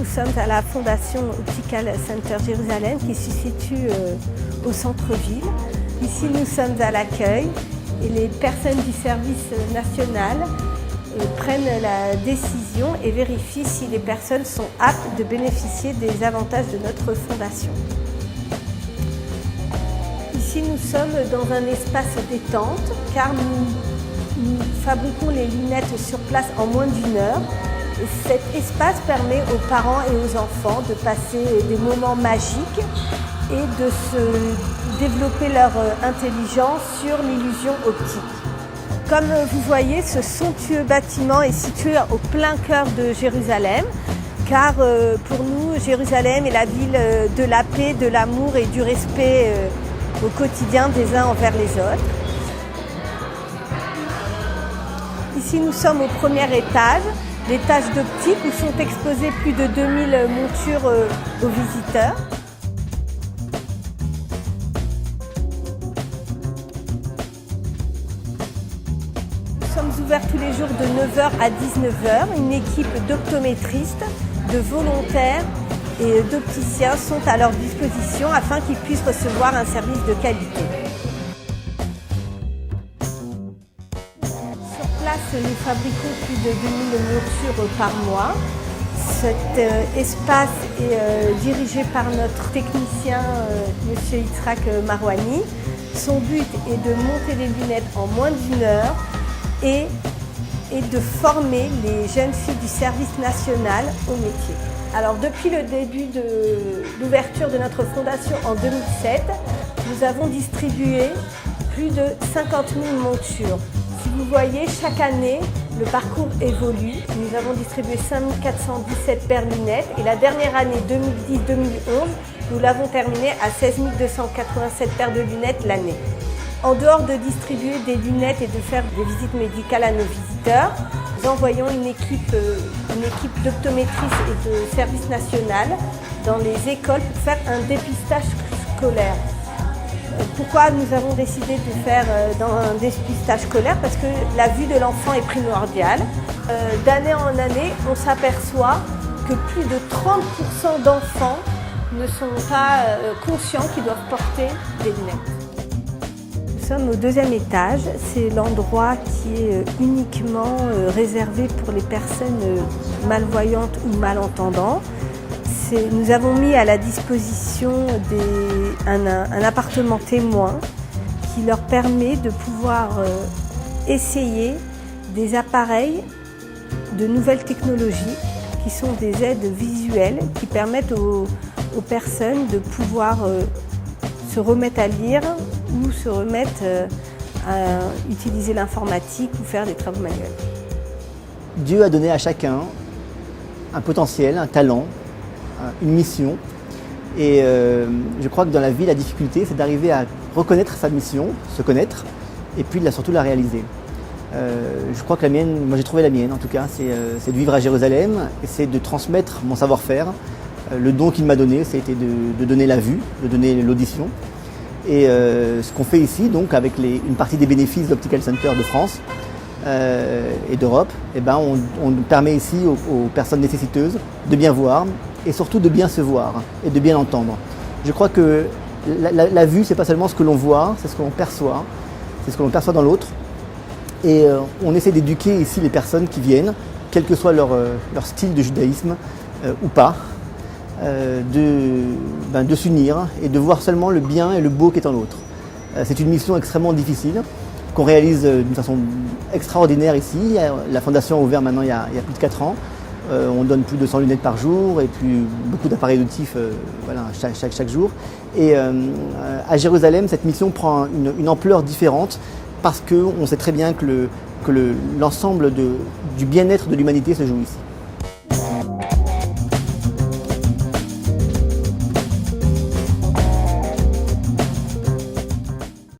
sommes à la Fondation Optical Center Jérusalem qui se situe au centre-ville. Ici, nous sommes à l'accueil et les personnes du service national prennent la décision et vérifient si les personnes sont aptes de bénéficier des avantages de notre fondation. Ici, nous sommes dans un espace détente car nous fabriquons les lunettes sur place en moins d'1 heure. Et cet espace permet aux parents et aux enfants de passer des moments magiques et de se développer leur intelligence sur l'illusion optique. Comme vous voyez, ce somptueux bâtiment est situé au plein cœur de Jérusalem, car pour nous, Jérusalem est la ville de la paix, de l'amour et du respect au quotidien des uns envers les autres. Ici, nous sommes au premier étage, l'étage d'optique où sont exposées plus de 2000 montures aux visiteurs. Nous sommes ouverts tous les jours de 9h à 19h. Une équipe d'optométristes, de volontaires et d'opticiens sont à leur disposition afin qu'ils puissent recevoir un service de qualité. Nous fabriquons plus de 2000 montures par mois. Cet espace est dirigé par notre technicien, M. Yitzhak Marouani. Son but est de monter les lunettes en moins d'1 heure et de former les jeunes filles du service national au métier. Alors, depuis le début de l'ouverture de notre fondation en 2007, nous avons distribué plus de 50 000 montures. Si vous voyez, chaque année, le parcours évolue. Nous avons distribué 5417 paires de lunettes et la dernière année, 2010-2011, nous l'avons terminée à 16 287 paires de lunettes l'année. En dehors de distribuer des lunettes et de faire des visites médicales à nos visiteurs, nous envoyons une équipe d'optométristes et de service national dans les écoles pour faire un dépistage scolaire. Pourquoi nous avons décidé de faire un dépistage scolaire? Parce que la vue de l'enfant est primordiale. D'année en année, on s'aperçoit que plus de 30% d'enfants ne sont pas conscients qu'ils doivent porter des lunettes. Nous sommes au 2e étage. C'est l'endroit qui est uniquement réservé pour les personnes malvoyantes ou malentendantes. Nous avons mis à la disposition un appartement témoin qui leur permet de pouvoir essayer des appareils de nouvelles technologies qui sont des aides visuelles qui permettent aux personnes de pouvoir se remettre à lire ou se remettre à utiliser l'informatique ou faire des travaux manuels. Dieu a donné à chacun un potentiel, un talent, une mission et je crois que dans la vie la difficulté c'est d'arriver à reconnaître sa mission, se connaître et puis surtout la réaliser. Je crois que la mienne, moi j'ai trouvé la mienne en tout cas, c'est de vivre à Jérusalem et c'est de transmettre mon savoir-faire. Le don qu'il m'a donné, c'était de donner la vue, de donner l'audition et ce qu'on fait ici donc avec une partie des bénéfices d'Optical Center de France et d'Europe, on permet ici aux personnes nécessiteuses de bien voir et surtout de bien se voir et de bien entendre. Je crois que la vue, c'est pas seulement ce que l'on voit, c'est ce que l'on perçoit, c'est ce que l'on perçoit dans l'autre. Et on essaie d'éduquer ici les personnes qui viennent, quel que soit leur style de judaïsme ou pas, de s'unir et de voir seulement le bien et le beau qui est en l'autre. C'est une mission extrêmement difficile qu'on réalise d'une façon extraordinaire ici. La fondation a ouvert maintenant il y a plus de 4 ans. On donne plus de 100 lunettes par jour et puis beaucoup d'appareils auditifs chaque jour. Et à Jérusalem, cette mission prend une ampleur différente parce qu'on sait très bien que l'ensemble du bien-être de l'humanité se joue ici.